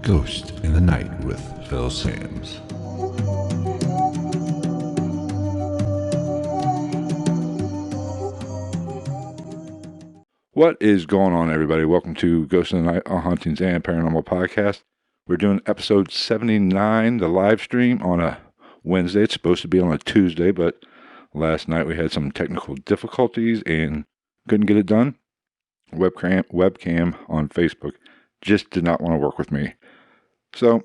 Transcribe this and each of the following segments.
Ghost in the Night with Phil Sams. What is going on, everybody? Welcome to Ghost in the Night, a Hauntings and Paranormal podcast. We're doing episode 79, the live stream, on a Wednesday. It's supposed to be on a Tuesday, but last night we had some technical difficulties and couldn't get it done. Webcam on Facebook just did not want to work with me. So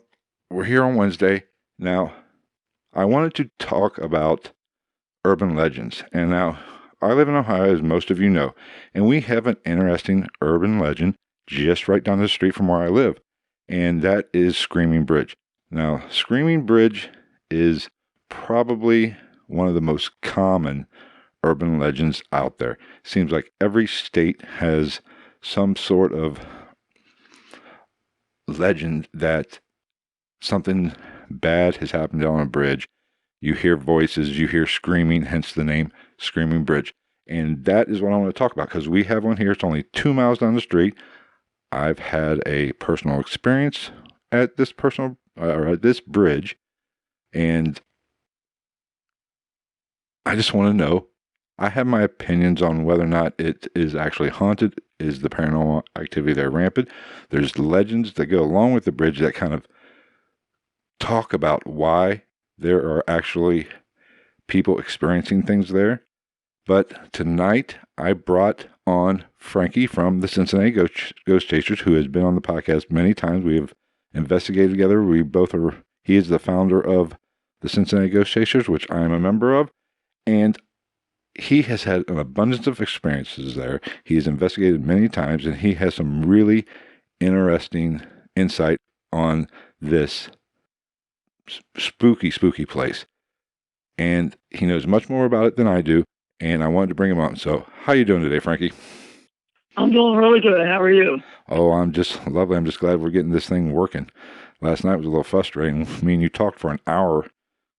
we're here on Wednesday. Now, I wanted to talk about urban legends. And now, I live in Ohio, as most of you know, and we have an interesting urban legend just right down the street from where I live, and that is Screaming Bridge. Now, Screaming Bridge is probably one of the most common urban legends out there. Seems like every state has some sort of legend that something bad has happened on a bridge. You hear voices, you hear screaming, hence the name Screaming Bridge. And that is what I want to talk about, because we have one here. It's only 2 miles down the street. I've had a personal experience at this bridge, and I just want to know. I have my opinions on whether or not it is actually haunted. Is the paranormal activity there rampant? There's legends that go along with the bridge that kind of talk about why there are actually people experiencing things there. But tonight I brought on Frankie from the Cincinnati Ghost Chasers, who has been on the podcast many times. We have investigated together. He is the founder of the Cincinnati Ghost Chasers, which I am a member of, and he has had an abundance of experiences there. He has investigated many times, and he has some really interesting insight on this spooky place. And he knows much more about it than I do, and I wanted to bring him on. So, how you doing today, Frankie? I'm doing really good. How are you? Oh, I'm just lovely. I'm just glad we're getting this thing working. Last night was a little frustrating. Me and you talked for an hour.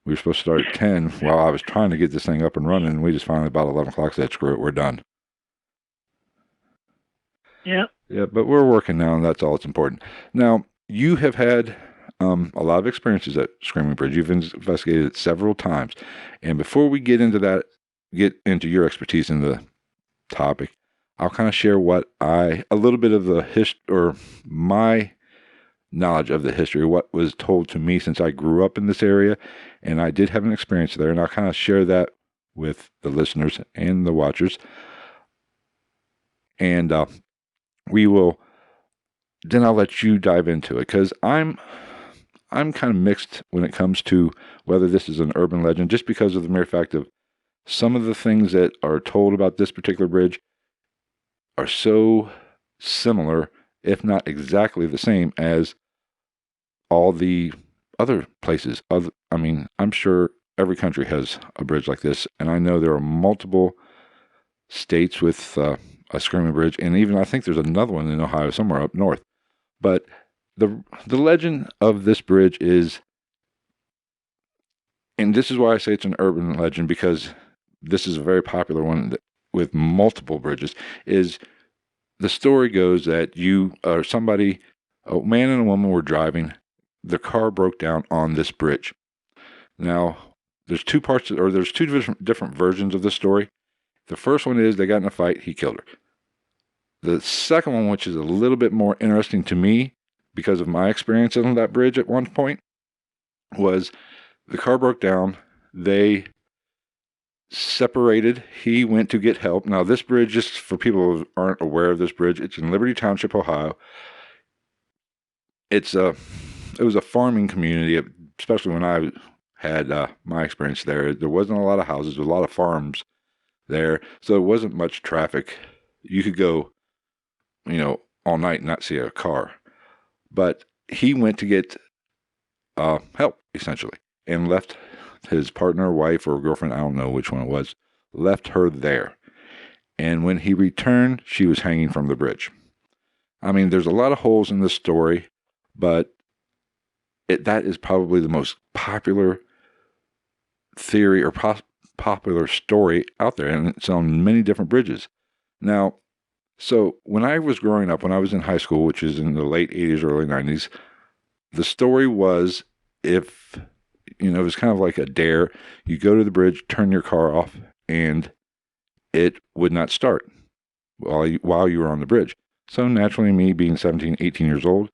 We were supposed to start at 10 while I was trying to get this thing up and running, and we just finally about 11 o'clock said, screw it, we're done. Yeah. Yeah, but we're working now, and that's all that's important. Now, you have had a lot of experiences at Screaming Bridge. You've investigated it several times. And before we get into your expertise in the topic, I'll kind of share a little bit of my knowledge of the history, what was told to me since I grew up in this area, and I did have an experience there, and I'll kind of share that with the listeners and the watchers. And then I'll let you dive into it, because I'm kind of mixed when it comes to whether this is an urban legend, just because of the mere fact of some of the things that are told about this particular bridge are so similar, if not exactly the same, as all the other places. I'm sure every country has a bridge like this, and I know there are multiple states with a Screaming Bridge, and even I think there's another one in Ohio somewhere up north. But the legend of this bridge is, and this is why I say it's an urban legend, because this is a very popular one with multiple bridges, is the story goes that a man and a woman were driving. The car broke down on this bridge. Now, there's two different versions of the story. The first one is they got in a fight, he killed her. The second one, which is a little bit more interesting to me because of my experience on that bridge at one point, was the car broke down. They separated. He went to get help. Now, this bridge, just for people who aren't aware of this bridge, it's in Liberty Township, Ohio. It was a farming community, especially when I had my experience there. There wasn't a lot of houses, there was a lot of farms there, so there wasn't much traffic. You could go, all night and not see a car. But he went to get help, essentially, and left his partner, wife, or girlfriend, I don't know which one it was, left her there. And when he returned, she was hanging from the bridge. There's a lot of holes in this story, but that is probably the most popular theory or popular story out there, and it's on many different bridges. Now, so when I was growing up, when I was in high school, which is in the late 80s, early 90s, The story was, if, it was kind of like a dare. You go to the bridge, turn your car off, and it would not start while you were on the bridge. So naturally, me being 17, 18 years old,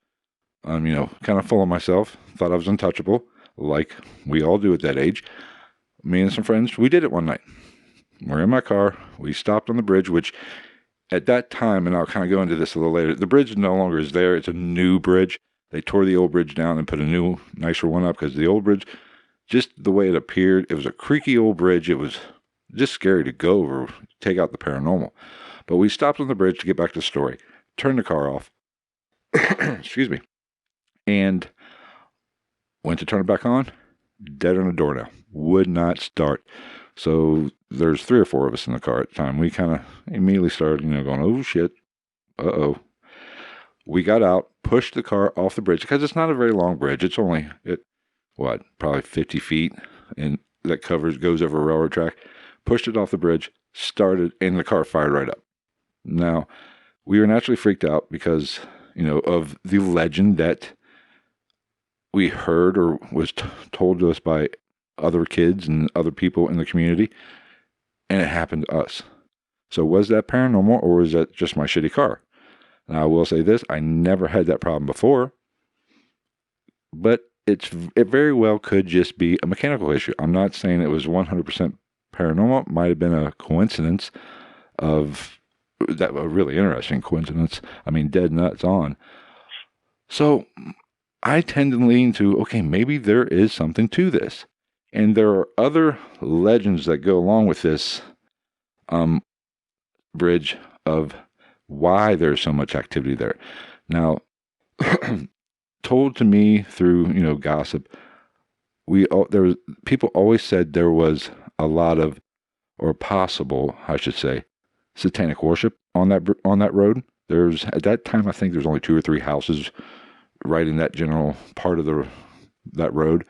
kind of full of myself, thought I was untouchable, like we all do at that age. Me and some friends, we did it one night. We're in my car. We stopped on the bridge, which at that time, and I'll kind of go into this a little later, the bridge no longer is there. It's a new bridge. They tore the old bridge down and put a new, nicer one up, because the old bridge, just the way it appeared, it was a creaky old bridge. It was just scary to go over, take out the paranormal. But we stopped on the bridge to get back to the story, turned the car off, excuse me, and went to turn it back on, dead on the door now, would not start. So there's 3 or 4 of us in the car at the time. We kind of immediately started, going, oh shit, uh-oh. We got out, pushed the car off the bridge, because it's not a very long bridge. It's only, probably 50 feet, and that goes over a railroad track. Pushed it off the bridge, started, and the car fired right up. Now, we were naturally freaked out because, of the legend that we heard or was told to us by other kids and other people in the community, and it happened to us. So was that paranormal, or was that just my shitty car? Now, I will say this, I never had that problem before, but it very well could just be a mechanical issue. I'm not saying it was 100% paranormal. It might have been a coincidence of that, a really interesting coincidence. I mean, dead nuts on. So I tend to lean to, okay, maybe there is something to this. And there are other legends that go along with this bridge of why there's so much activity there. Now, told to me through, gossip, people always said there was a lot of, or possible, I should say, satanic worship on that road. At that time, I think there's only 2 or 3 houses right in that general part of that road.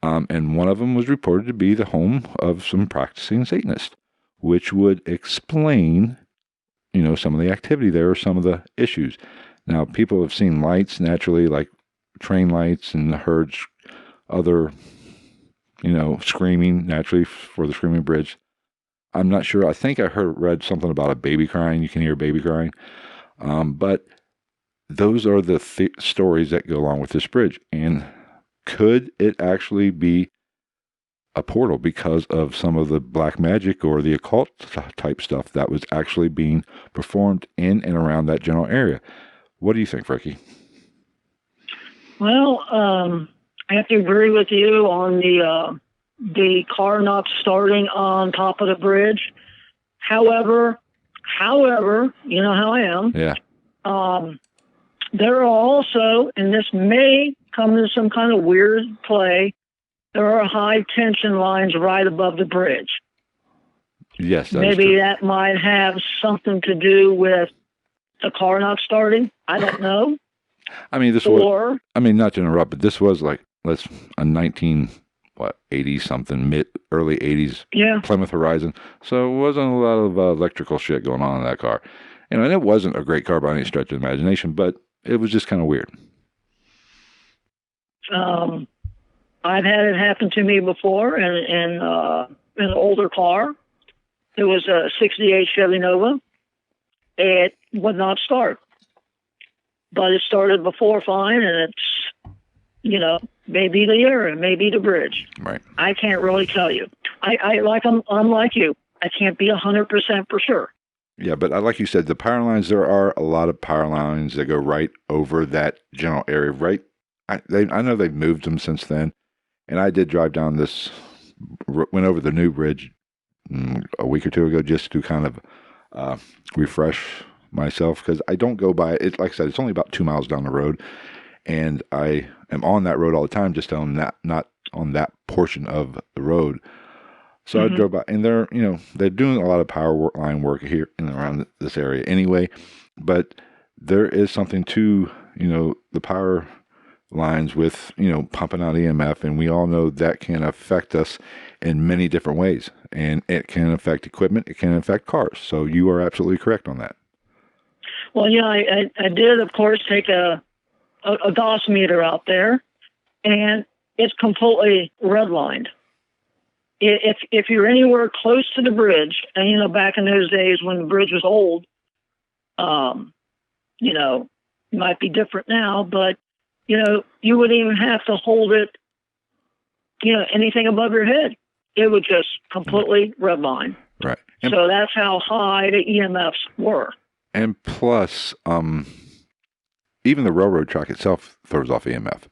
And one of them was reported to be the home of some practicing Satanists, which would explain, some of the activity there or some of the issues. Now, people have seen lights naturally, like train lights, and heard other, screaming naturally for the screaming bridge. I'm not sure. I think I read something about a baby crying. You can hear a baby crying. But those are the stories that go along with this bridge. And could it actually be a portal because of some of the black magic or the occult type stuff that was actually being performed in and around that general area? What do you think, Frankie? Well, I have to agree with you on the car not starting on top of the bridge. However, you know how I am. Yeah. There are also, and this may come to some kind of weird play, there are high tension lines right above the bridge. Yes, maybe that might have something to do with the car not starting. I don't know. I mean, not to interrupt, but this was like, a 80 something, early 80s Plymouth Horizon. So it wasn't a lot of electrical shit going on in that car. And it wasn't a great car by any stretch of the imagination, but it was just kind of weird. I've had it happen to me before in an older car. It was a 68 Chevy Nova. It would not start. But it started before fine, and it's, maybe the air, and maybe the bridge. Right. I can't really tell you. I'm like you. I can't be 100% for sure. Yeah, but like you said, the power lines, there are a lot of power lines that go right over that general area, right? I know they've moved them since then. And I did drive down went over the new bridge a week or 2 ago just to kind of refresh myself, because I don't go by it. Like I said, it's only about 2 miles down the road, and I am on that road all the time, just not on that portion of the road. So I drove by, and they're doing a lot of power line work here and around this area anyway. But there is something to, the power lines with, pumping out EMF, and we all know that can affect us in many different ways. And it can affect equipment, it can affect cars. So you are absolutely correct on that. Well, I did, of course, take a a DOS meter out there, and it's completely redlined. If you're anywhere close to the bridge, and you know, back in those days when the bridge was old, you know, it might be different now, but you know, you wouldn't even have to hold it, you know, anything above your head. It would just completely redline. Right. So that's how high the EMFs were. And plus, even the railroad track itself throws off EMF.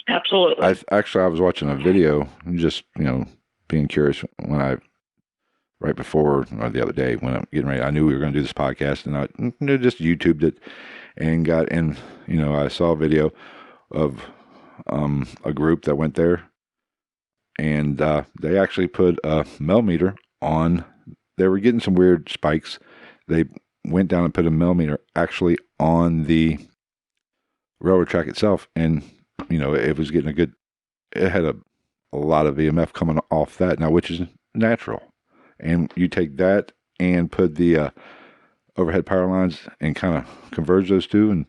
Absolutely. I was watching a video, just, you know, being curious right before or the other day when I'm getting ready, I knew we were going to do this podcast, and I just YouTubed it and you know, I saw a video of a group that went there, and they actually put a millimeter on. They were getting some weird spikes. They went down and put a millimeter actually on the railroad track itself, and you know, it was getting it had a lot of EMF coming off that now, which is natural. And you take that and put the overhead power lines and kind of converge those two, and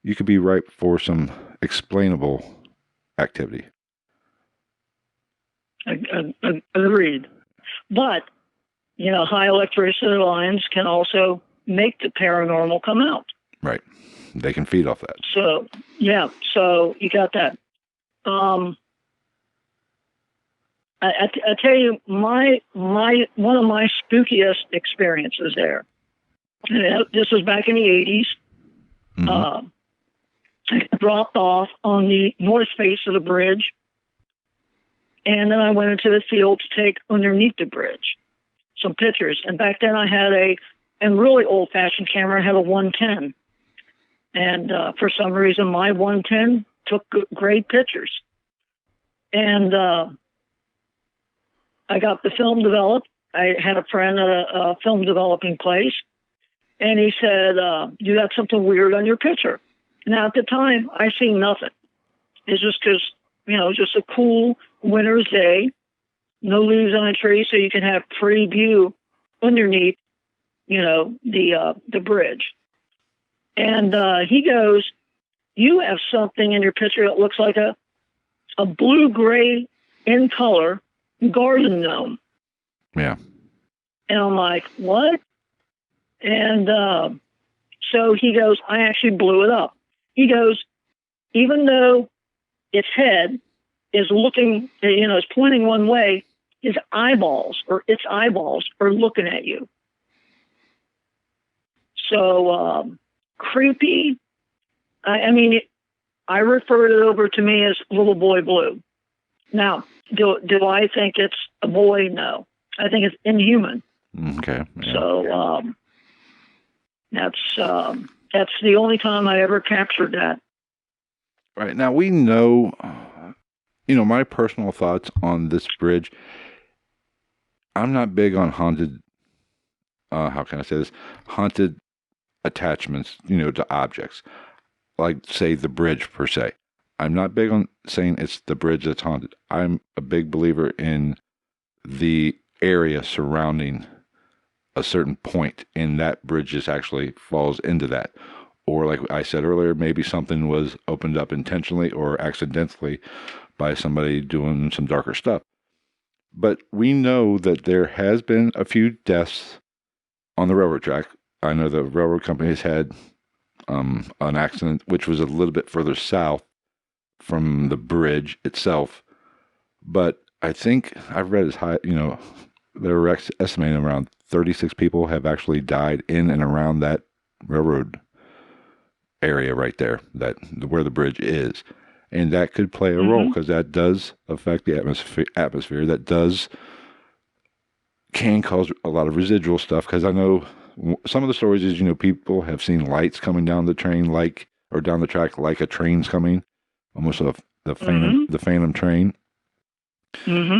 you could be ripe for some explainable activity. Agreed. But, you know, high electricity lines can also make the paranormal come out. Right. They can feed off that. So, yeah, so you got that. I tell you, one of my spookiest experiences there, and this was back in the 80s, I dropped off on the north face of the bridge, and then I went into the field to take underneath the bridge some pictures. And back then I had a really old-fashioned camera. I had a 110. And for some reason, my 110 took great pictures. And I got the film developed. I had a friend at a film developing place, and he said, you got something weird on your picture. Now, at the time, I seen nothing. It's just because, you know, just a cool winter's day, no leaves on a tree, so you can have pretty view underneath, you know, the bridge. And he goes, you have something in your picture that looks like a blue-gray in color garden gnome. Yeah. And I'm like, what? And so he goes, I actually blew it up. He goes, even though its head is looking, you know, is pointing one way, its eyeballs are looking at you. So creepy. I mean, I refer it over to me as Little Boy Blue. Now, do I think it's a boy? No. I think it's inhuman. Okay. Yeah. So that's the only time I ever captured that. Right. Now, we know, you know, my personal thoughts on this bridge. I'm not big on haunted, how can I say this? Haunted attachments, you know, to objects. Like, say, the bridge, per se. I'm not big on saying it's the bridge that's haunted. I'm a big believer in the area surrounding a certain point, and that bridge just actually falls into that. Or, like I said earlier, maybe something was opened up intentionally or accidentally by somebody doing some darker stuff. But we know that there has been a few deaths on the railroad track. I know the railroad company has had an accident, which was a little bit further south from the bridge itself. But I think I've read as high, you know, they're estimating around 36 people have actually died in and around that railroad area right there, where the bridge is. And that could play a role, because that does affect the atmosphere. That can cause a lot of residual stuff, because I know some of the stories is, you know, people have seen lights coming down the train, or down the track, like a train's coming, almost the phantom train,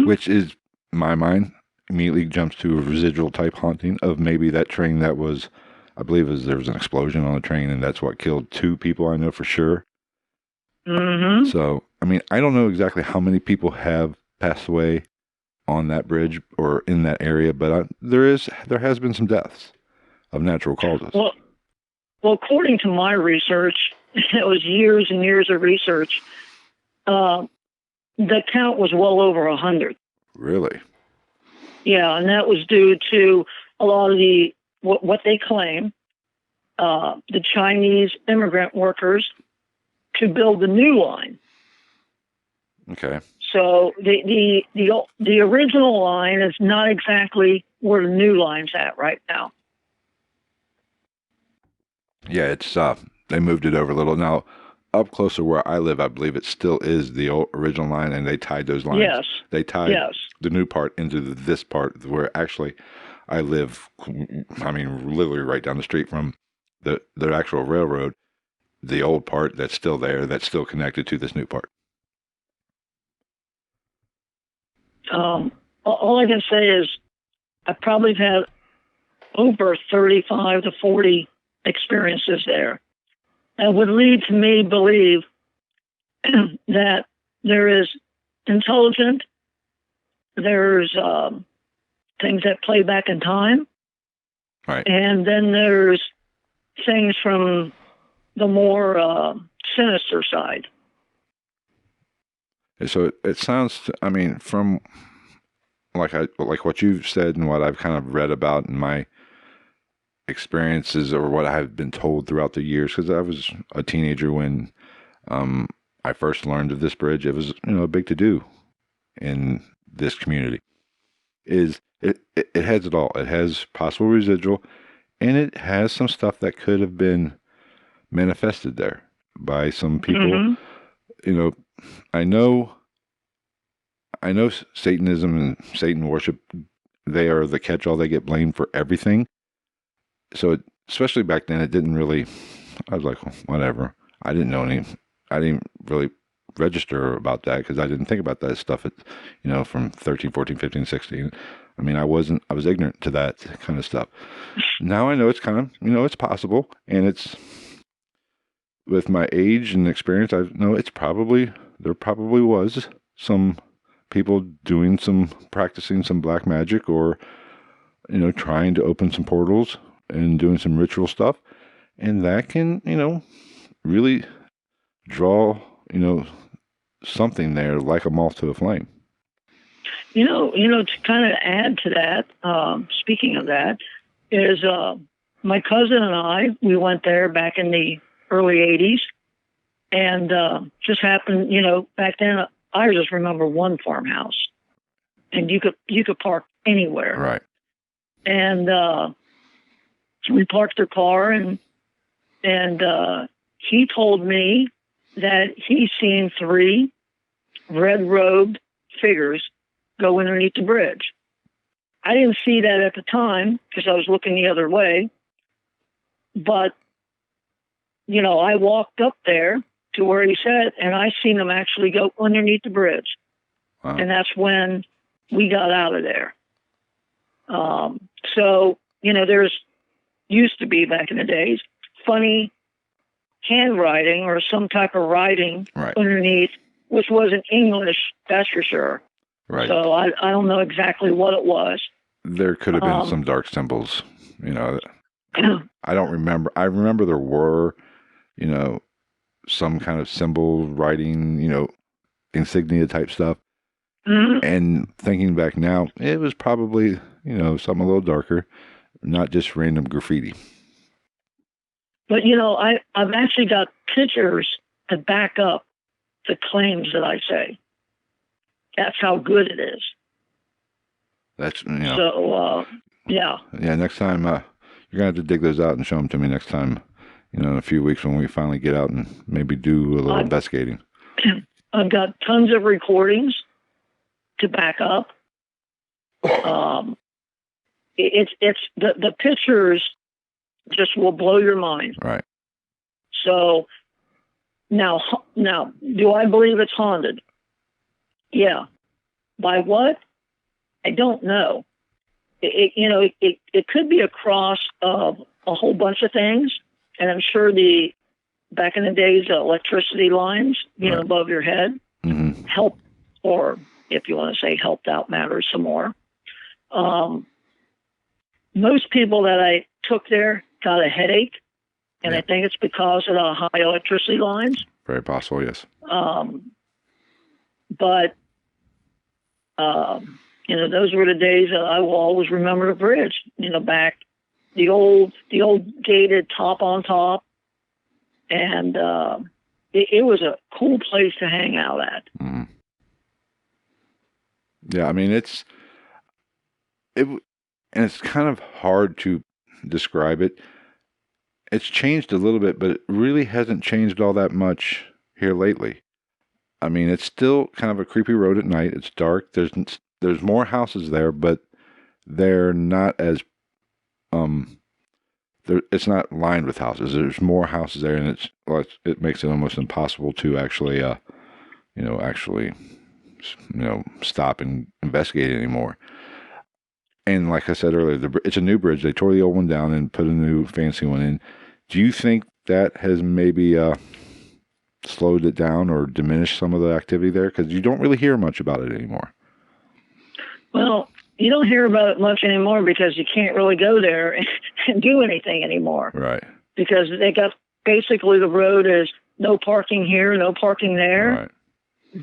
which is, in my mind, immediately jumps to a residual type haunting of maybe that train that was, I believe there was an explosion on the train, and that's what killed 2 people, I know for sure. So, I mean, I don't know exactly how many people have passed away on that bridge or in that area, but there has been some deaths of natural causes. Well, according to my research, it was years and years of research. The count was well over 100. Really? Yeah, and that was due to a lot of the what they claim the Chinese immigrant workers to build the new line. Okay. So the original line is not exactly where the new line's at right now. Yeah, it's they moved it over a little. Now, up closer where I live, I believe it still is the old original line, and they tied those lines. Yes. They tied the new part into this part where actually I live, I mean, literally right down the street from the actual railroad, the old part that's still there, that's still connected to this new part. All I can say is I probably had over 35 to 40 experiences there. That would lead to me believe that there is intelligent, there's things that play back in time, right? And then there's things from the more sinister side. So it sounds, I mean, from like what you've said and what I've kind of read about in my experiences or what I've been told throughout the years, because I was a teenager when I first learned of this bridge. It was, a big to-do in this community. It has it all. It has possible residual, and it has some stuff that could have been manifested there by some people. Mm-hmm. I know Satanism and Satan worship, they are the catch-all. They get blamed for everything. So, especially back then, it didn't really, I was like, well, whatever. I didn't know I didn't really register about that because I didn't think about that stuff at, from 13, 14, 15, 16. I mean, I was ignorant to that kind of stuff. Now I know it's kind of, it's possible. And it's, with my age and experience, I know there probably was some people practicing some black magic or, trying to open some portals and doing some ritual stuff. And that can, really draw, something there like a moth to a flame. To kind of add to that, speaking of that, is my cousin and I, we went there back in the early 80s. And just happened, back then, I just remember one farmhouse. And you could park anywhere. Right. And we parked the car, and he told me that he's seen 3 red-robed figures go underneath the bridge. I didn't see that at the time because I was looking the other way. But, I walked up there to where he said, and I seen them actually go underneath the bridge. Wow. And that's when we got out of there. So, there's used to be back in the days, funny handwriting or some type of writing underneath, which wasn't English, that's for sure. Right. So I don't know exactly what it was. There could have been some dark symbols, I don't remember. I remember there were, some kind of symbol writing, insignia type stuff. Mm-hmm. And thinking back now, it was probably, something a little darker, not just random graffiti. But, I've actually got pictures to back up the claims that I say. That's how good it is. That's, So, yeah. Yeah, next time, you're going to have to dig those out and show them to me next time, in a few weeks when we finally get out and maybe do a little investigating. I've got tons of recordings to back up. It's the pictures just will blow your mind. Right. So now, do I believe it's haunted? Yeah. By what? I don't know. It could be a cross of a whole bunch of things, and I'm sure back in the days, electricity lines, above your head, mm-hmm. help, or if you want to say helped out matters some more. Most people that I took there got a headache And Yeah. I think it's because of the high electricity lines. Very possible, yes. But those were the days that I will always remember the bridge. Back the old gated top on top, and it was a cool place to hang out at. Mm. Yeah, I mean it's kind of hard to describe it. It's changed a little bit, but it really hasn't changed all that much here lately. I mean, it's still kind of a creepy road at night. It's dark. There's more houses there, but they're not as it's not lined with houses. There's more houses there, and it makes it almost impossible to actually stop and investigate anymore. And like I said earlier, it's a new bridge. They tore the old one down and put a new fancy one in. Do you think that has maybe slowed it down or diminished some of the activity there? Because you don't really hear much about it anymore. Well, you don't hear about it much anymore because you can't really go there and do anything anymore. Right. Because they got basically the road is no parking here, no parking there. Right.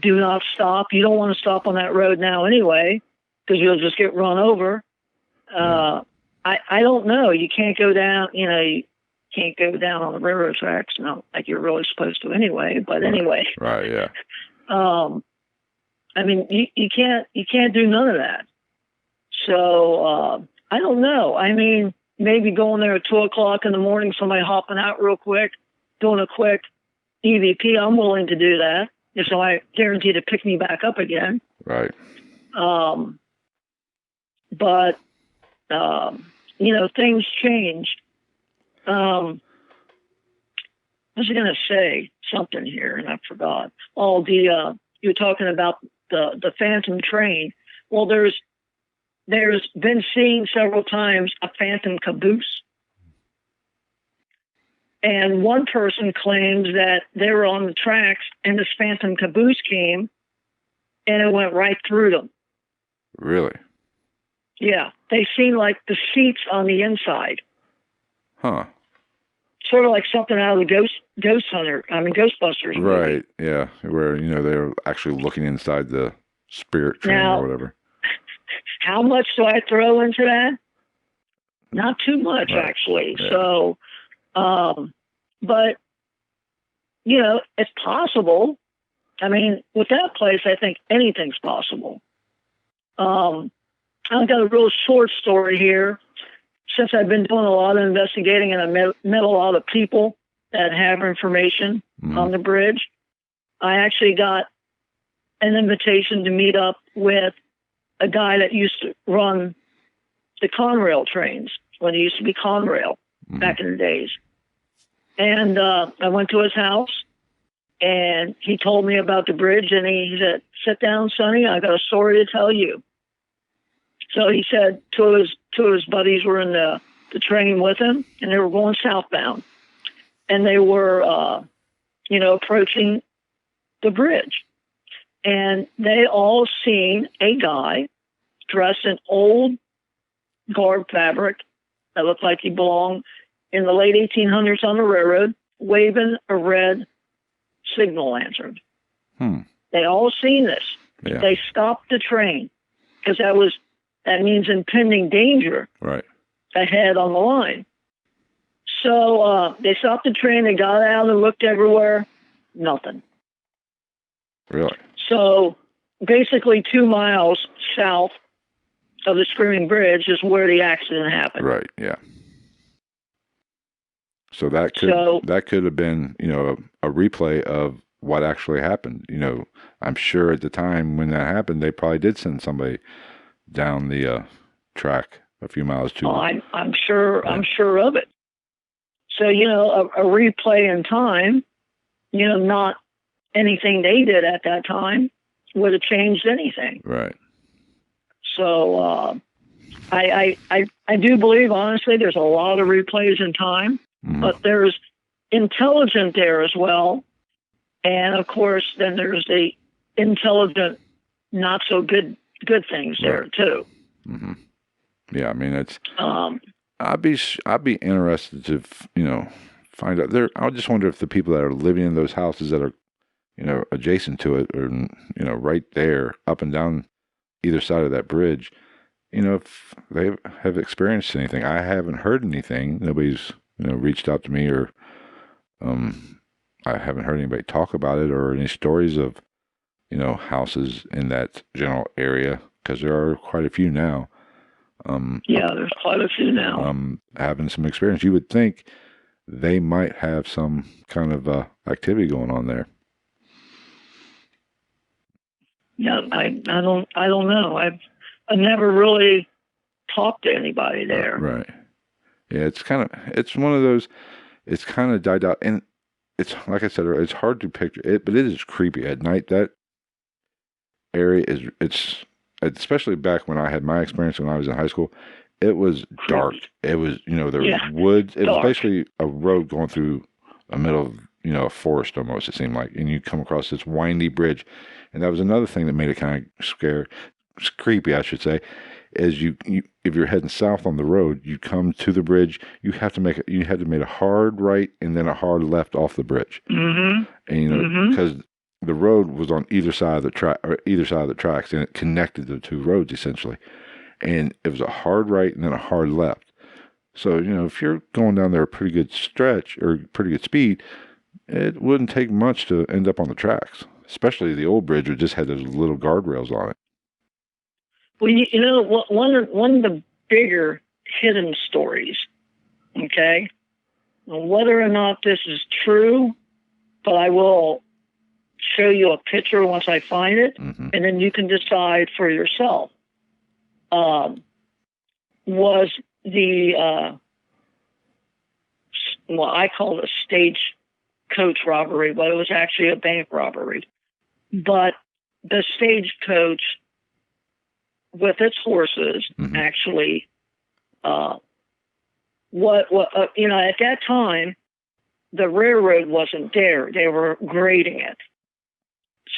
Do not stop. You don't want to stop on that road now anyway because you'll just get run over. Yeah. I don't know. You can't go down, you can't go down on the railroad tracks, not like you're really supposed to anyway, but anyway. Right, yeah. I mean, you can't do none of that. So, I don't know. I mean, maybe going there at 2:00 in the morning, somebody hopping out real quick, doing a quick EVP, I'm willing to do that. If somebody guaranteed to pick me back up again. Right. But, things change. I was going to say something here and I forgot. Oh, you were talking about the phantom train. Well, there's been seen several times a phantom caboose. And one person claims that they were on the tracks and this phantom caboose came and it went right through them. Really? Yeah. They seen like the seats on the inside. Huh. Sort of like something out of the Ghostbusters movie. Right, yeah. Where, they're actually looking inside the spirit train or whatever. How much do I throw into that? Not too much, right. actually. Yeah. So, but, it's possible. I mean, with that place, I think anything's possible. I've got a real short story here. Since I've been doing a lot of investigating and I met a lot of people that have information on the bridge, I actually got an invitation to meet up with a guy that used to run the Conrail trains when it used to be Conrail back in the days. And I went to his house and he told me about the bridge and he said, "Sit down, Sonny, I got a story to tell you." So he said two of his buddies were in the train with him, and they were going southbound. And they were, approaching the bridge. And they all seen a guy dressed in old garb fabric that looked like he belonged in the late 1800s on the railroad, waving a red signal lantern. They all seen this. Yeah. They stopped the train because that means impending danger ahead on the line. So they stopped the train, they got out and looked everywhere, nothing. Really? So basically 2 miles south of the Screaming Bridge is where the accident happened. Right, yeah. So that could have been, a replay of what actually happened. I'm sure at the time when that happened, they probably did send somebody down the track a few miles too. Oh, I'm sure. Yeah. I'm sure of it. So a replay in time, not anything they did at that time would have changed anything. Right. So I do believe honestly there's a lot of replays in time, but there's intelligent there as well, and of course then there's the intelligent, not so good things there too. Mm-hmm. Yeah, I mean it's. I'd be interested to find out there. I just wonder if the people that are living in those houses that are, adjacent to it, or right there, up and down either side of that bridge, if they have experienced anything. I haven't heard anything. Nobody's reached out to me, or I haven't heard anybody talk about it, or any stories of houses in that general area, because there are quite a few now. There's quite a few now. Having some experience, you would think they might have some kind of activity going on there. Yeah, I don't know. I've never really talked to anybody there. Right. Yeah, it's one of those. It's kind of died out, and it's like I said, it's hard to picture it, but it is creepy at night. That area it's especially back when I had my experience when I was in high school. It was dark. It was there was woods. It was basically a road going through a middle of a forest almost. It seemed like, and you come across this windy bridge, and that was another thing that made it kind of creepy, I should say. Is you if you're heading south on the road, you come to the bridge, you had to make a hard right and then a hard left off the bridge, and because the road was on either side of the tracks, and it connected the two roads essentially, and it was a hard right and then a hard left. So if you're going down there a pretty good stretch or pretty good speed, it wouldn't take much to end up on the tracks. Especially the old bridge, which just had those little guardrails on it. Well, one of the bigger hidden stories, okay, whether or not this is true, but I will show you a picture once I find it, and then you can decide for yourself, was the, I call it a stagecoach robbery, but it was actually a bank robbery. But the stagecoach with its horses, actually, at that time, the railroad wasn't there. They were grading it.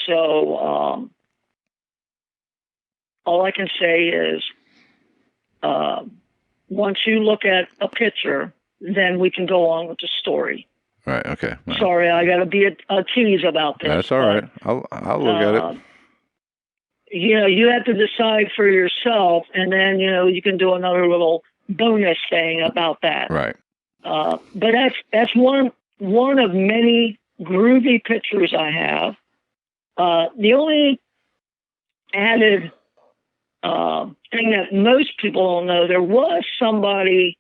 So all I can say is, once you look at a picture, then we can go on with the story. Right. Okay. Well, sorry, I got to be a tease about this. That's all right. I'll look at it. You have to decide for yourself, and then you can do another little bonus thing about that. Right. But that's one of many groovy pictures I have. The only added thing that most people don't know, there was somebody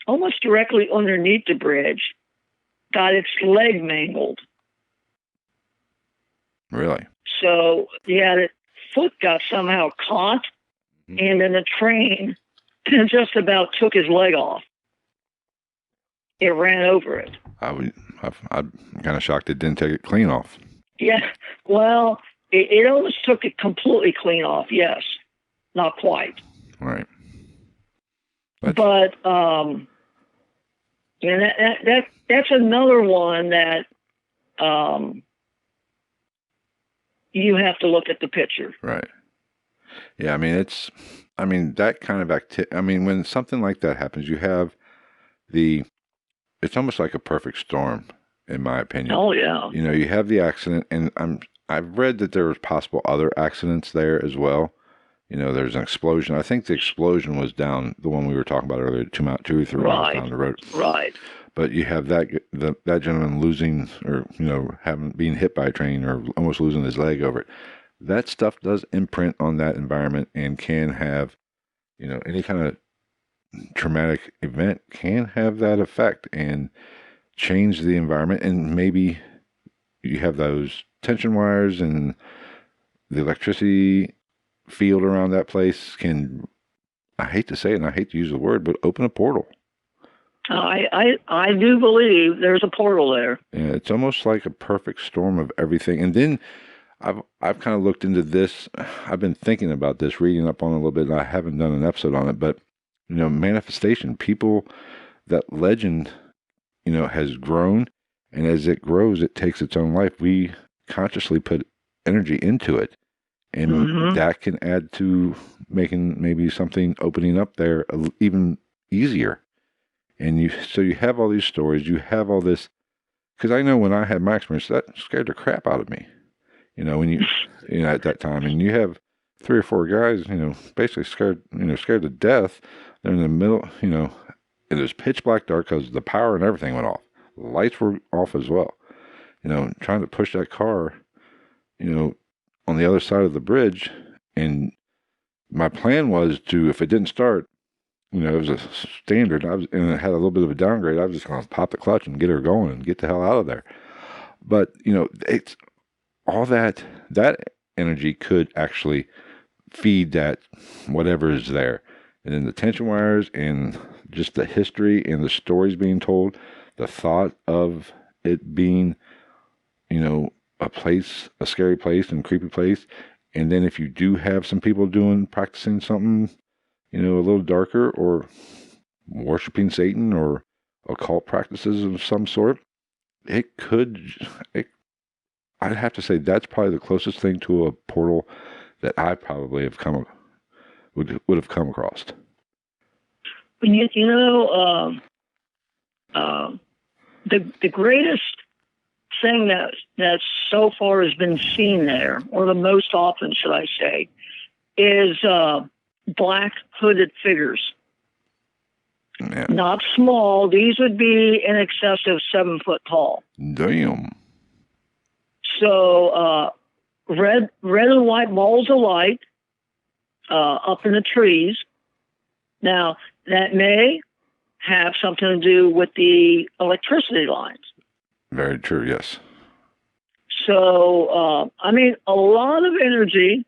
almost directly underneath the bridge, got its leg mangled. Really? So, the foot got somehow caught, and then the train just about took his leg off. It ran over it. I'm kind of shocked it didn't take it clean off. Yeah, well, it almost took it completely clean off, yes. Not quite. Right. But that's another one that you have to look at the picture. Right. Yeah, that kind of activity. When something like that happens, you have it's almost like a perfect storm, in my opinion. Oh, yeah. You have the accident, and I've read that there was possible other accidents there as well. There's an explosion. I think the explosion was down the one we were talking about earlier, 2 or 3 miles down the road. Right. But you have that gentleman losing, or being hit by a train, or almost losing his leg over it. That stuff does imprint on that environment, and can have, any kind of traumatic event can have that effect and change the environment. And maybe you have those tension wires and the electricity field around that place can, I hate to say it and I hate to use the word, but open a portal. I do believe there's a portal there. Yeah, it's almost like a perfect storm of everything. And then I've kind of looked into this. I've been thinking about this, reading up on it a little bit, and I haven't done an episode on it. But manifestation, people, that legend, has grown, and as it grows, it takes its own life. We consciously put energy into it, and that can add to making maybe something opening up there even easier. And so you have all these stories, you have all this, because I know when I had my experience, that scared the crap out of me. When at that time, and you have 3 or 4 guys, basically scared to death. They're in the middle, it was pitch black dark because the power and everything went off. The lights were off as well. Trying to push that car, on the other side of the bridge. And my plan was to, if it didn't start, it was a standard, and it had a little bit of a downgrade, I was just going to pop the clutch and get her going and get the hell out of there. But, it's all that energy could actually feed that whatever is there. And then the tension wires and just the history and the stories being told, the thought of it being, a scary place and creepy place. And then if you do have some people practicing something, a little darker, or worshiping Satan or occult practices of some sort, I'd have to say that's probably the closest thing to a portal that I probably would have come across. The greatest thing that so far has been seen there, or the most often, should I say, is black hooded figures. Yeah. Not small. These would be in excess of 7 foot tall. Damn. So red and white balls of light up in the trees. Now, that may have something to do with the electricity lines. Very true, yes. So, a lot of energy,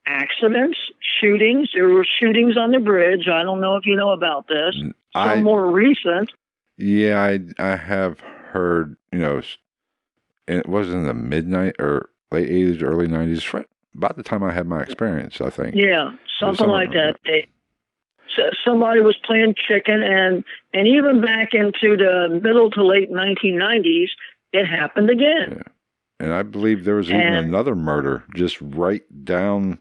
accidents, shootings. There were shootings on the bridge. I don't know if you know about this. Some more recent. Yeah, I have heard, and it was in the midnight or late 80s, early 90s, right about the time I had my experience, I think. Yeah, something like that. Somebody was playing chicken, and even back into the middle to late 1990s, it happened again. Yeah. And I believe there was even another murder just right down,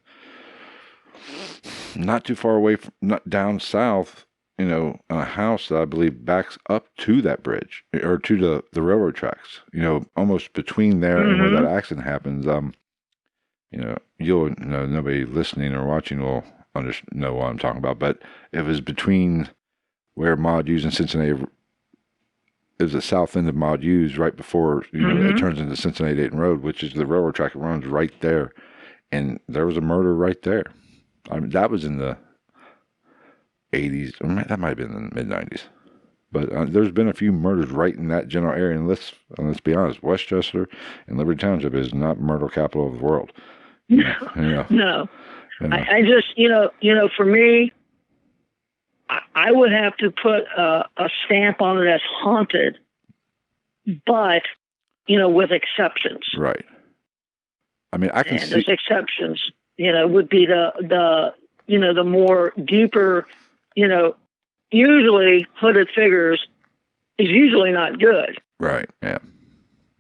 not too far away, not down south, a house that I believe backs up to that bridge, or to the railroad tracks, almost between there and where that accident happens. Nobody listening or watching will know what I'm talking about, but it was between where Mod U's in Cincinnati. It was the south end of Mod U's, right before it turns into Cincinnati Dayton Road, which is the railroad track. It runs right there, and there was a murder right there. That was in the 80s. That might have been in the mid 90s. But there's been a few murders right in that general area. And let's be honest, Westchester and Liberty Township is not murder capital of the world. No. I just, for me, I would have to put a stamp on it as haunted, but, with exceptions. Right. I can see. Those exceptions, would be the more deeper, usually hooded figures is usually not good. Right, yeah.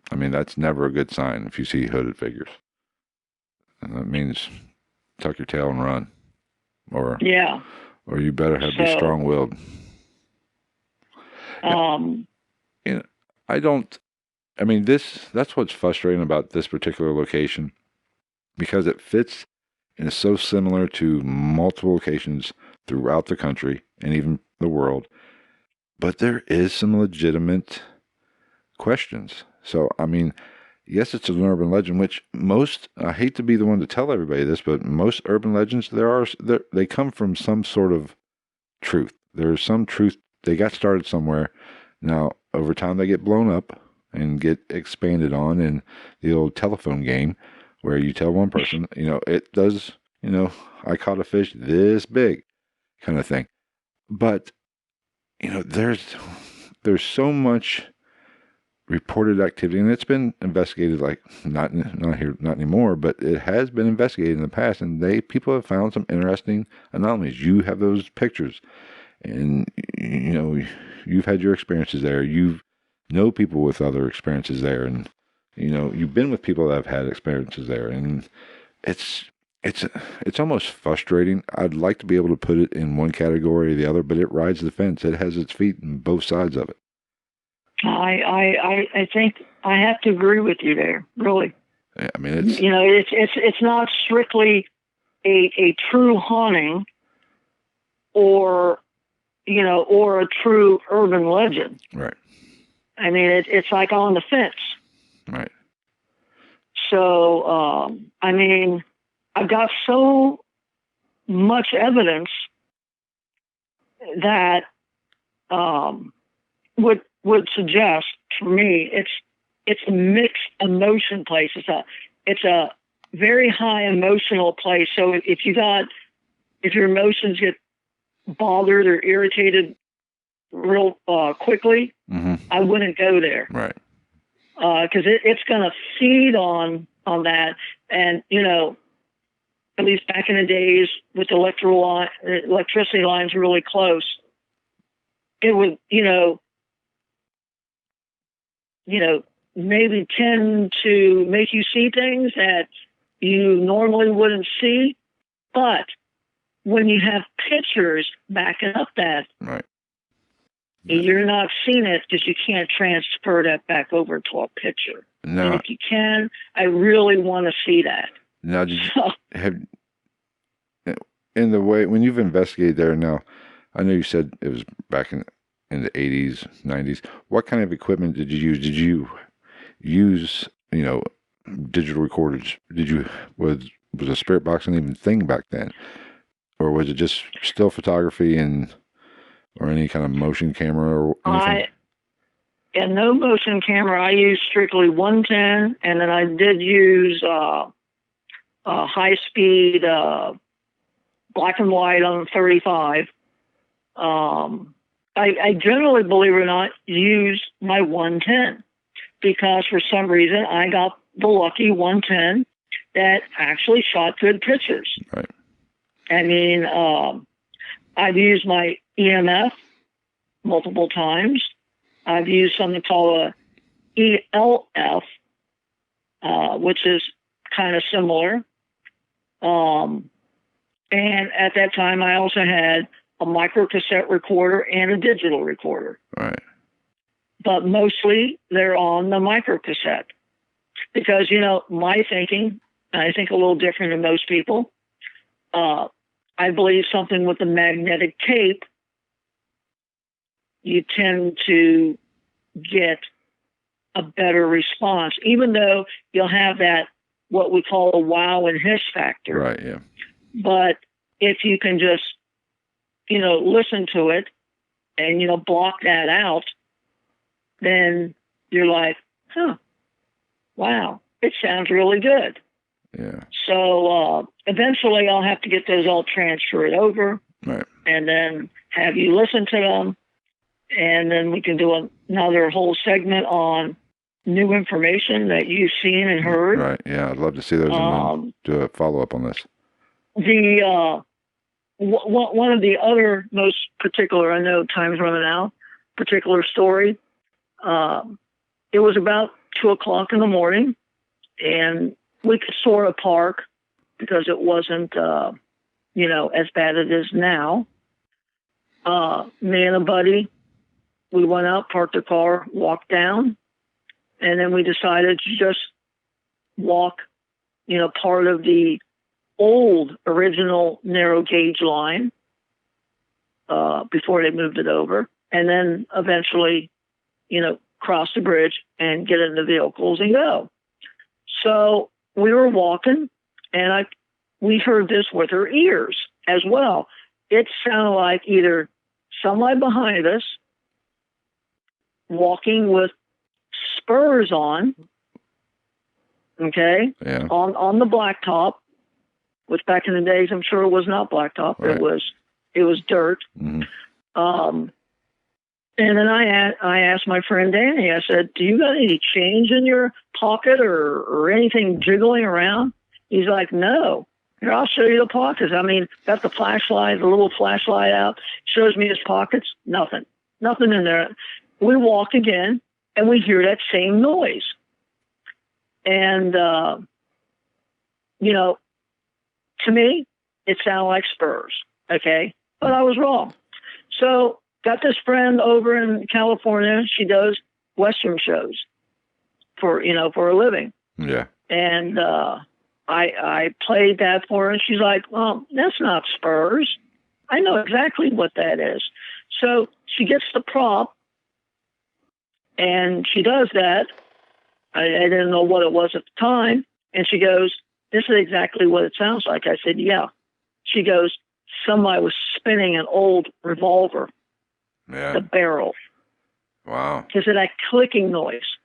That's never a good sign if you see hooded figures. And that means tuck your tail and run. Or you better be strong-willed. That's what's frustrating about this particular location, because it fits and is so similar to multiple locations throughout the country and even the world. But there is some legitimate questions. So, yes, it's an urban legend, which I hate to be the one to tell everybody this, but most urban legends, they come from some sort of truth. There's some truth. They got started somewhere. Now, over time, they get blown up and get expanded on in the old telephone game, where you tell one person, it does, I caught a fish this big kind of thing. But, there's so much reported activity, and it's been investigated, like not anymore, but it has been investigated in the past, and people have found some interesting anomalies. You have those pictures, and you've had your experiences there. You know people with other experiences there, and you've been with people that have had experiences there, and it's it's almost frustrating. I'd like to be able to put it in one category or the other, but it rides the fence. It has its feet on both sides of it. I think I have to agree with you there. Really, I mean, it's it's not strictly a true haunting, or or a true urban legend. right. I mean, it's like on the fence. Right. So, I mean, I've got so much evidence that would suggest, for me, it's a mixed emotion place. It's a very high emotional place. So if your emotions get bothered or irritated real quickly, I wouldn't go there. Right. Because it's going to feed on that. And, at least back in the days with electricity lines really close, it would, maybe tend to make you see things that you normally wouldn't see. But when you have pictures backing up that, right. You're not seeing it because you can't transfer that back over to a picture. No. And if you can, I really want to see that. Now, did you have, in the way, when you've investigated there now, I know you said it was back in the 80s, 90s. What kind of equipment did you use? Did you use, digital recorders? Was a spirit box an even thing back then? Or was it just still photography or any kind of motion camera or anything? And no motion camera. I used strictly 110, and then I did use high-speed black and white on 35. I generally, believe it or not, use my 110 because for some reason I got the lucky 110 that actually shot good pictures. Right. I mean, I've used my EMF multiple times. I've used something called a ELF, which is kind of similar. And at that time, I also had a microcassette recorder and a digital recorder. Right. But mostly they're on the microcassette because, my thinking, I think a little different than most people. I believe something with the magnetic tape, you tend to get a better response, even though you'll have that, what we call a wow and hiss factor. Right, yeah. But if you can just, listen to it and, block that out, then you're like, wow, it sounds really good. Yeah. So eventually I'll have to get those all transferred over. Right. And then have you listen to them. And then we can do another whole segment on new information that you've seen and heard. Right. Yeah, I'd love to see those and then do a follow-up on this. One of the other most particular, I know time's running out, particular story, it was about 2:00 in the morning, and we could sort of park because it wasn't, as bad as it is now. Me and a buddy, we went out, parked the car, walked down, and then we decided to just walk, part of the old original narrow gauge line before they moved it over, and then eventually, cross the bridge and get in the vehicles and go. So we were walking, and we heard this with our ears as well. It sounded like either somebody behind us walking with spurs on, okay, yeah. on the blacktop, which back in the days I'm sure it was not blacktop. Right. It was dirt. Mm-hmm. And then I asked my friend Danny, I said, do you got any change in your pocket or anything jiggling around? He's like, no. Here, I'll show you the pockets. I mean, got the flashlight, the little flashlight out, shows me his pockets, nothing in there. We walk again, and we hear that same noise. And, to me, it sounded like spurs. Okay, but I was wrong. So got this friend over in California. She does Western shows for a living. Yeah. And I played that for her, and she's like, "Well, that's not spurs. I know exactly what that is." So she gets the prop, and she does that. I didn't know what it was at the time, and she goes, "This is exactly what it sounds like." I said, "Yeah." She goes, "Somebody was spinning an old revolver, the barrel." Wow. Because of that clicking noise.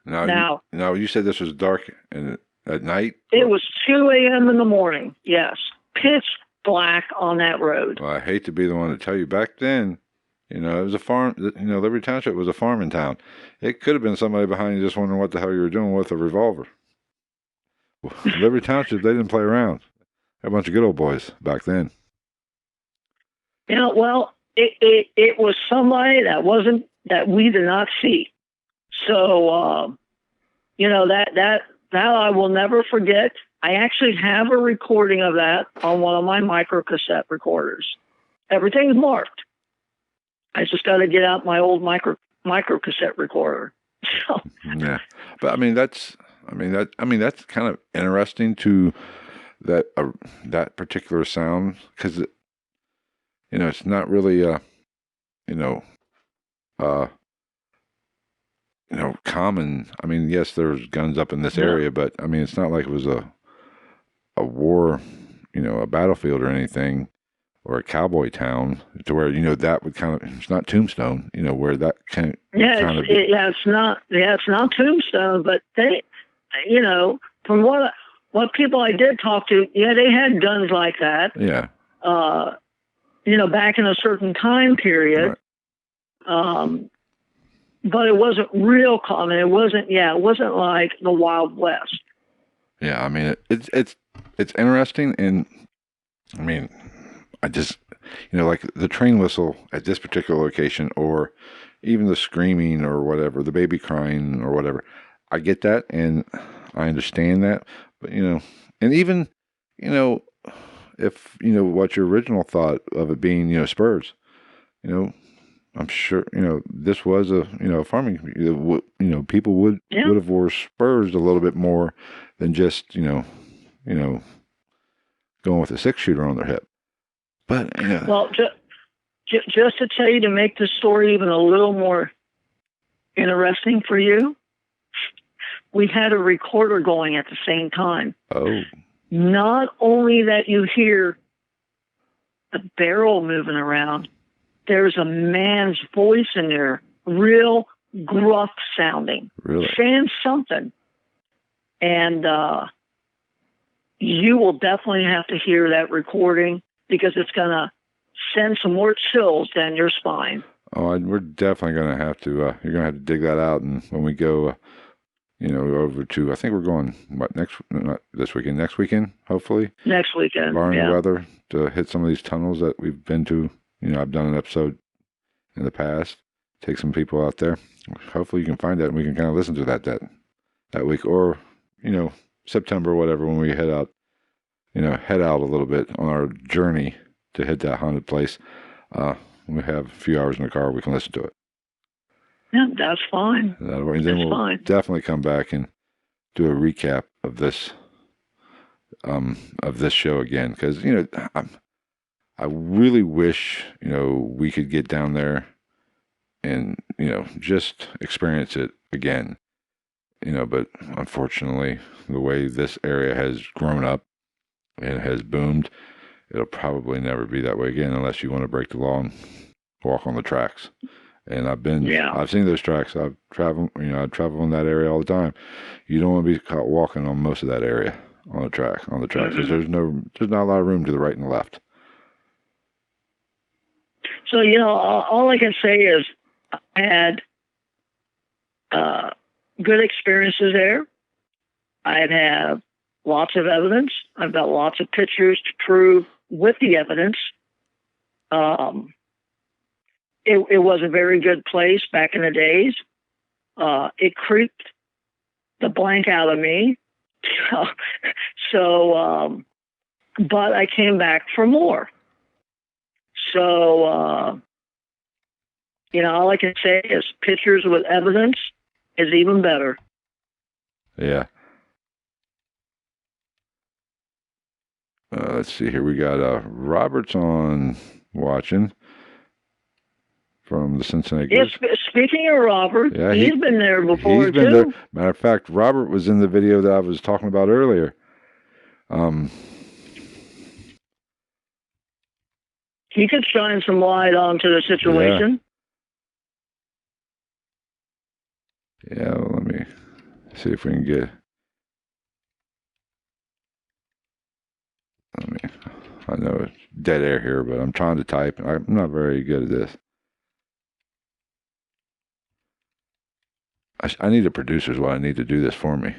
Now, you said this was dark and at night? It was 2 a.m. in the morning, yes. Pitch black on that road. Well, I hate to be the one to tell you, back then, it was a farm, Liberty Township was a farming town. It could have been somebody behind you just wondering what the hell you were doing with a revolver. Liberty Township, they didn't play around. They're a bunch of good old boys back then. Well, it was somebody that we did not see. So, that I will never forget. I actually have a recording of that on one of my micro cassette recorders. Everything's marked. I just got to get out my old micro cassette recorder. So. Yeah, but that's kind of interesting to that particular sound, because it's not really common. Yes, there's guns up in this area, but it's not like it was a war, a battlefield or anything, or a cowboy town, to where that would kind of, it's not Tombstone, where that can it's not Tombstone, but they, from what people I did talk to, they had guns like that. Yeah. Back in a certain time period. Right. But it wasn't real common. It wasn't like the Wild West. Yeah, it's interesting, and I just, like the train whistle at this particular location, or even the screaming or whatever, the baby crying or whatever. I get that, and I understand that, but and even if what your original thought of it being spurs, I'm sure this was a farming. People would have wore spurs a little bit more than just going with a 6-shooter on their hip. But well, just to tell you, to make the story even a little more interesting for you, we had a recorder going at the same time. Oh. Not only that you hear the barrel moving around, there's a man's voice in there, real gruff sounding, really? Saying something. And you will definitely have to hear that recording, because it's going to send some more chills down your spine. Oh, we're definitely going to have to, you're going to have to dig that out. And when we go, over to, I think we're going, not this weekend, next weekend, hopefully. Next weekend, barring the weather, to hit some of these tunnels that we've been to. I've done an episode in the past, take some people out there. Hopefully you can find that and we can kind of listen to that week, or, September, whatever, when we head out a little bit on our journey to hit that haunted place. We have a few hours in the car, we can listen to it. Yeah, that's fine. And then we'll fine. Definitely come back and do a recap of this show again, because I really wish we could get down there and just experience it again. But unfortunately, the way this area has grown up and has boomed, it'll probably never be that way again, unless you want to break the law and walk on the tracks. And I've seen those tracks. I've traveled, I travel in that area all the time. You don't want to be caught walking on most of that area on the tracks, because there's not a lot of room to the right and the left. So, all I can say is I had good experiences there. I'd have lots of evidence. I've got lots of pictures to prove with the evidence. It was a very good place back in the days. It creeped the blank out of me. So but I came back for more. So, all I can say is pictures with evidence is even better. Yeah. Let's see here. We got Robert's on watching from the Cincinnati Ghost. Yes, speaking of Robert, Yeah, he's been there before, he's been too. there. Matter of fact, Robert was in the video that I was talking about earlier. He could shine some light onto the situation. Yeah, well, let me see if we can get... I know it's dead air here, but I'm trying to type. I'm not very good at this. I need a producer is what I need to do this for me.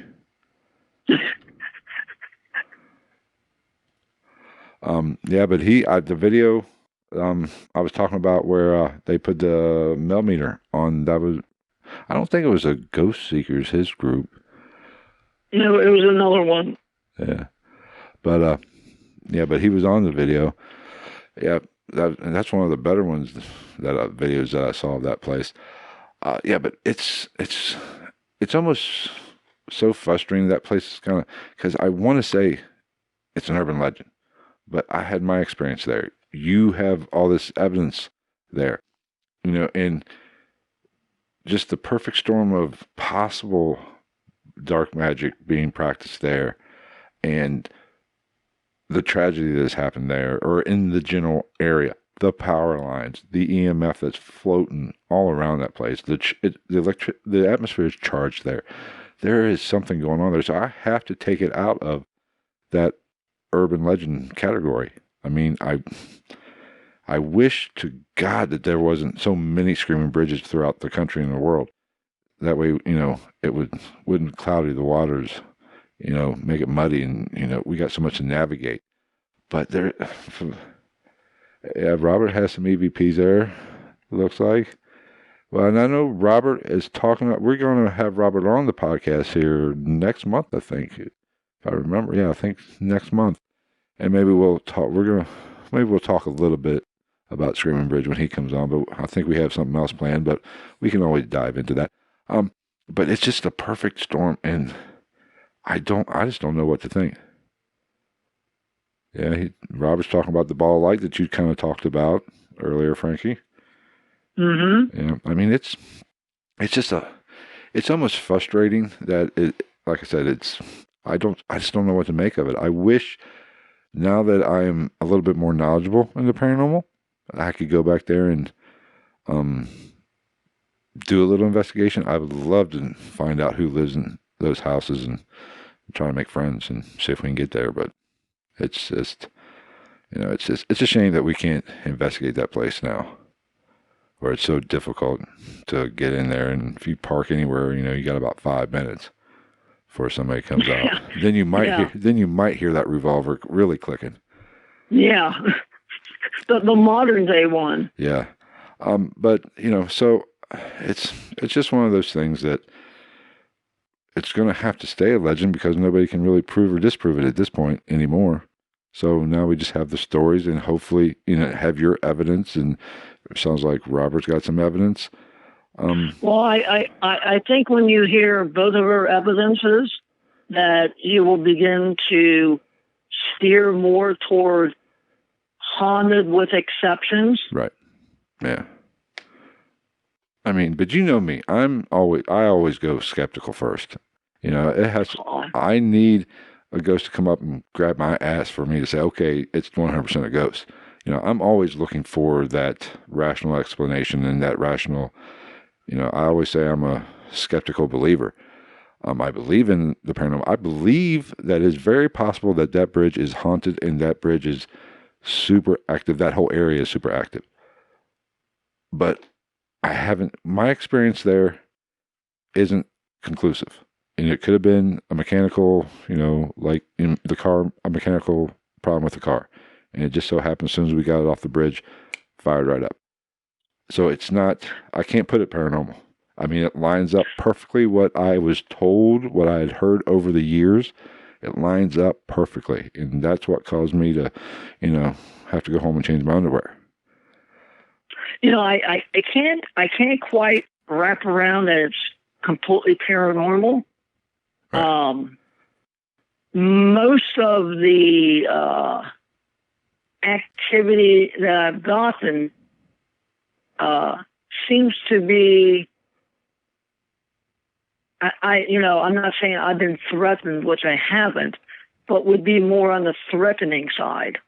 Yeah, but the video I was talking about where they put the millimeter on, that was, I don't think it was a Ghost Seekers, his group. No, it was another one. Yeah. But but he was on the video. Yeah, that's one of the better ones videos that I saw of that place. Yeah, but it's almost so frustrating. That place is kind of, because I want to say it's an urban legend, but I had my experience there. You have all this evidence there, and just the perfect storm of possible dark magic being practiced there, and the tragedy that has happened there, or in the general area, the power lines, the EMF that's floating all around that place, the atmosphere is charged there. There is something going on there, so I have to take it out of that urban legend category. I mean, I wish to God that there wasn't so many screaming bridges throughout the country and the world. That way, it wouldn't cloudy the waters, make it muddy, and we got so much to navigate. But there, yeah, Robert has some EVPs there, it looks like. Well, and I know Robert is talking about, we're going to have Robert on the podcast here next month, I think, if I remember. Yeah, I think next month. And maybe we'll talk, maybe we'll talk a little bit about Screaming Bridge when he comes on, but I think we have something else planned, but we can always dive into that. But it's just a perfect storm, and I just don't know what to think. Yeah, Robert's talking about the ball of light that you kind of talked about earlier, Frankie. Mm-hmm. Yeah, I mean, it's almost frustrating that like I said, I just don't know what to make of it. I wish, now that I am a little bit more knowledgeable in the paranormal, I could go back there and do a little investigation. I would love to find out who lives in those houses and try to make friends and see if we can get there. But it's just, it's a shame that we can't investigate that place now, where it's so difficult to get in there. And if you park anywhere, you got about 5 minutes before somebody comes out. Then you might hear that revolver really clicking. Yeah. the modern day one. Yeah. But so it's just one of those things that it's going to have to stay a legend, because nobody can really prove or disprove it at this point anymore. So now we just have the stories, and hopefully, have your evidence. And it sounds like Robert's got some evidence. Well, I think when you hear both of our evidences, that you will begin to steer more toward haunted with exceptions. Right. Yeah. I mean, but you know me, I always go skeptical first. I need a ghost to come up and grab my ass for me to say, okay, it's 100% a ghost. I'm always looking for that rational explanation and that rational, I always say I'm a skeptical believer. I believe in the paranormal. I believe that it's very possible that bridge is haunted and that bridge is super active. That whole area is super active. But my experience there isn't conclusive. And it could have been a mechanical, like in the car, a mechanical problem with the car. And it just so happened as soon as we got it off the bridge, fired right up. So it's not, I can't put it paranormal. I mean, it lines up perfectly what I was told, what I had heard over the years, It lines up perfectly, and that's what caused me to, have to go home and change my underwear. I can't quite wrap around that it's completely paranormal. Right. Most of the activity that I've gotten seems to be, I'm not saying I've been threatened, which I haven't, but would be more on the threatening side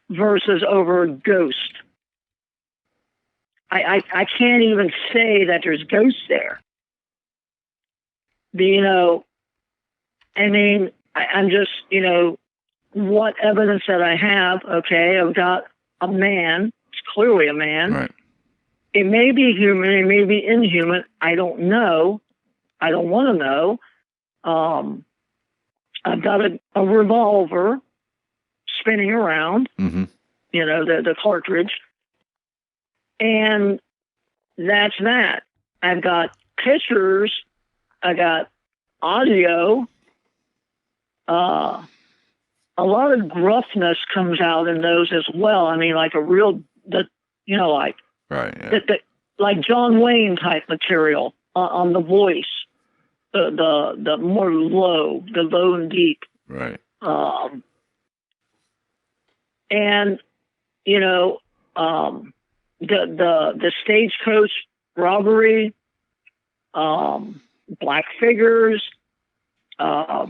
versus over a ghost. I can't even say that there's ghosts there. But, I'm just, what evidence that I have, okay, I've got a man, it's clearly a man. Right. It may be human, it may be inhuman, I don't know. I don't want to know. I've got a revolver spinning around, Mm-hmm. The cartridge. And that's that. I've got pictures, I got audio. A lot of gruffness comes out in those as well. I mean, like a real, right, yeah. like John Wayne type material on the voice, the more low, the low and deep. Right. And the stagecoach robbery, black figures. I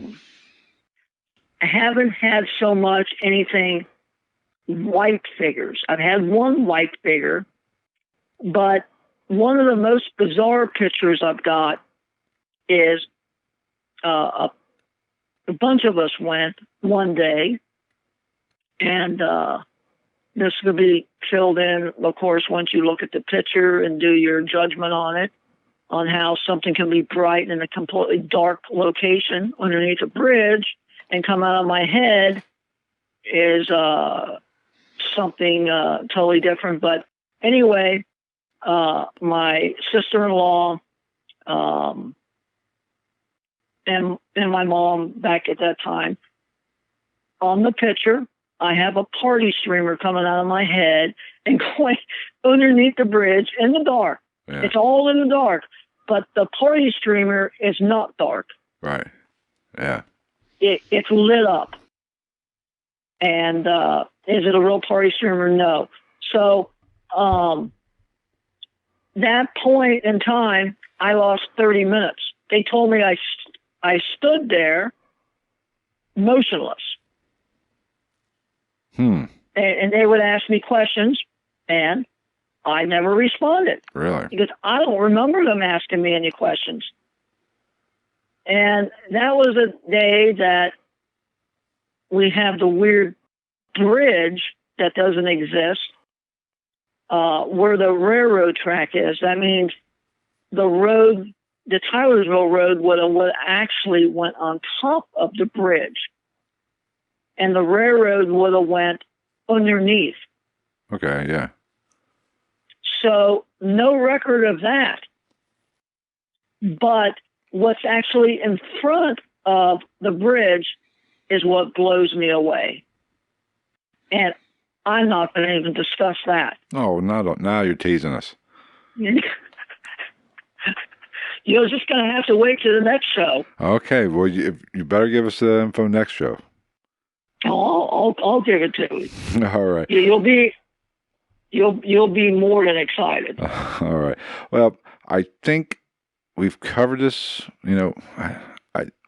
haven't had so much anything white figures. I've had one white figure, but one of the most bizarre pictures I've got is a bunch of us went one day, and this could be filled in, of course, once you look at the picture and do your judgment on it, on how something can be bright in a completely dark location underneath a bridge and come out of my head is something totally different. But anyway, my sister-in-law and my mom back at that time, on the picture, I have a party streamer coming out of my head and going underneath the bridge in the dark. Yeah. It's all in the dark, but the party streamer is not dark. Right. Yeah. It's lit up. And is it a real party streamer? No. So that point in time, I lost 30 minutes. They told me I stood there motionless. And they would ask me questions, and I never responded. Really? Because I don't remember them asking me any questions. And that was a day that we have the weird bridge that doesn't exist where the railroad track is. That means the road, the Tylersville Road would actually went on top of the bridge. And the railroad would have went underneath. Okay, yeah. So no record of that. But what's actually in front of the bridge is what blows me away. And I'm not going to even discuss that. Oh, now you're teasing us. You're just going to have to wait to the next show. Okay, well, you better give us the info next show. I'll give it to you. All right. You'll be more than excited. All right. Well, I think we've covered this. I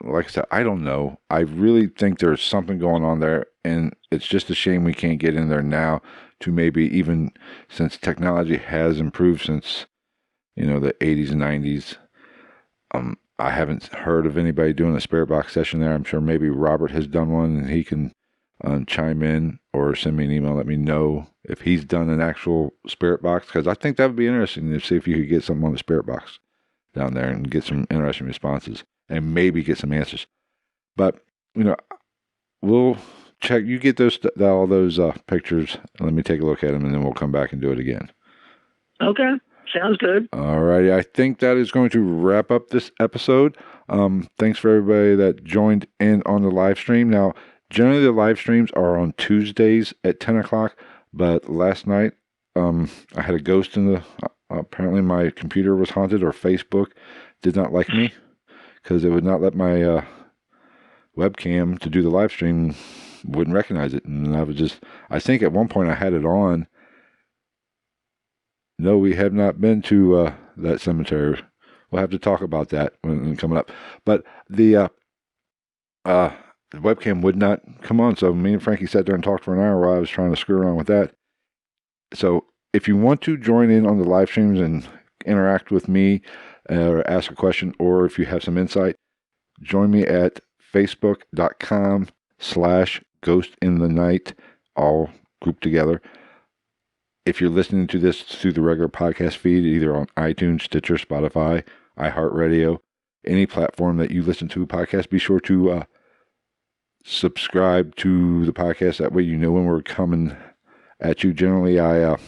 like I said, I don't know. I really think there's something going on there, and it's just a shame we can't get in there now. To maybe even since technology has improved since the 80s and 90s. I haven't heard of anybody doing a spirit box session there. I'm sure maybe Robert has done one, and he can chime in or send me an email, let me know if he's done an actual spirit box, because I think that would be interesting to see if you could get something on the spirit box down there and get some interesting responses and maybe get some answers. But we'll check. You get all those pictures, and let me take a look at them, and then we'll come back and do it again. Okay. Sounds good. All righty. I think that is going to wrap up this episode. Thanks for everybody that joined in on the live stream. Now, generally the live streams are on Tuesdays at 10 o'clock, but last night I had a ghost in the... apparently my computer was haunted, or Facebook did not like me because it would not let my webcam to do the live stream, wouldn't recognize it. And I think at one point I had it on. No, we have not been to that cemetery. We'll have to talk about that when coming up. But the webcam would not come on, so me and Frankie sat there and talked for an hour while I was trying to screw around with that. So if you want to join in on the live streams and interact with me or ask a question, or if you have some insight, join me at facebook.com/ghostinthenight, all grouped together. If you're listening to this through the regular podcast feed, either on iTunes, Stitcher, Spotify, iHeartRadio, any platform that you listen to a podcast, be sure to subscribe to the podcast. That way you know when we're coming at you. Generally, I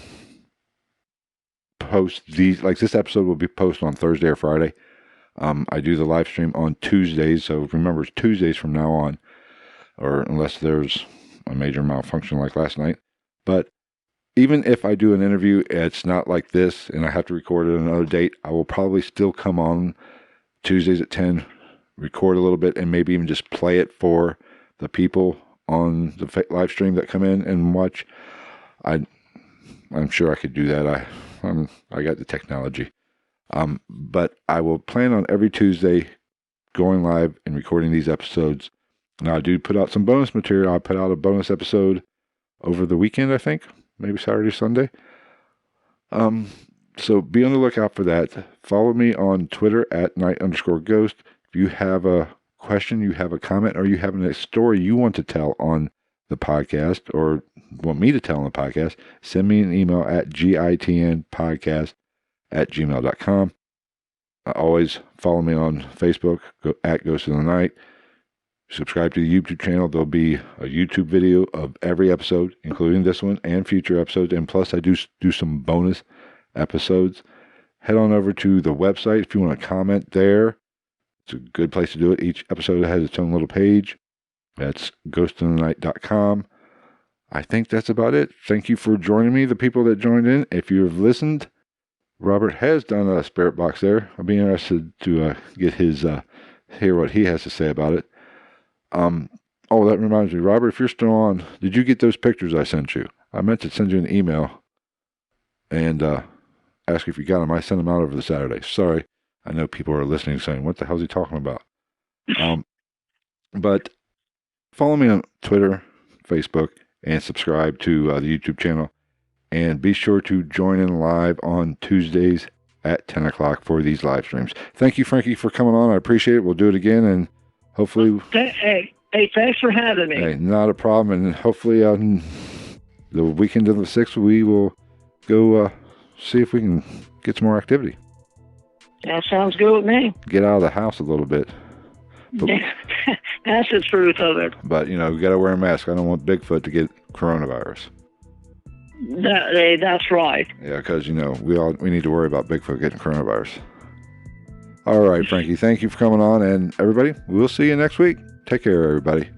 post these, like this episode will be posted on Thursday or Friday. I do the live stream on Tuesdays, so remember it's Tuesdays from now on, or unless there's a major malfunction like last night. But even if I do an interview, it's not like this, and I have to record it another date, I will probably still come on Tuesdays at 10, record a little bit, and maybe even just play it for the people on the live stream that come in and watch. I'm sure I could do that. I got the technology. But I will plan on every Tuesday going live and recording these episodes. Now, I do put out some bonus material. I put out a bonus episode over the weekend, I think. Maybe Saturday, Sunday. So be on the lookout for that. Follow me on Twitter at @night_ghost. If you have a question, you have a comment, or you have a story you want to tell on the podcast, or want me to tell on the podcast, send me an email at gitnpodcast@gmail.com. Always follow me on Facebook at Ghost of the Night. Subscribe to the YouTube channel. There'll be a YouTube video of every episode, including this one and future episodes. And plus, I do some bonus episodes. Head on over to the website if you want to comment there. It's a good place to do it. Each episode has its own little page. That's ghostinthenight.com. I think that's about it. Thank you for joining me, the people that joined in. If you have listened, Robert has done a spirit box there. I'll be interested to get hear what he has to say about it. Oh, that reminds me, Robert, if you're still on, did you get those pictures I sent you? I meant to send you an email and ask if you got them. I sent them out over the Saturday. Sorry. I know people are listening saying, what the hell is he talking about? But follow me on Twitter, Facebook, and subscribe to the YouTube channel. And be sure to join in live on Tuesdays at 10 o'clock for these live streams. Thank you, Frankie, for coming on. I appreciate it. We'll do it again, and hopefully... Hey, thanks for having me. Hey, not a problem. And hopefully on the weekend of the 6th, we will go see if we can get some more activity. That sounds good with me. Get out of the house a little bit. But, that's the truth of it. But, you know, we got to wear a mask. I don't want Bigfoot to get coronavirus. That's right. Yeah, because, you know, we need to worry about Bigfoot getting coronavirus. All right, Frankie, thank you for coming on. And everybody, we'll see you next week. Take care, everybody.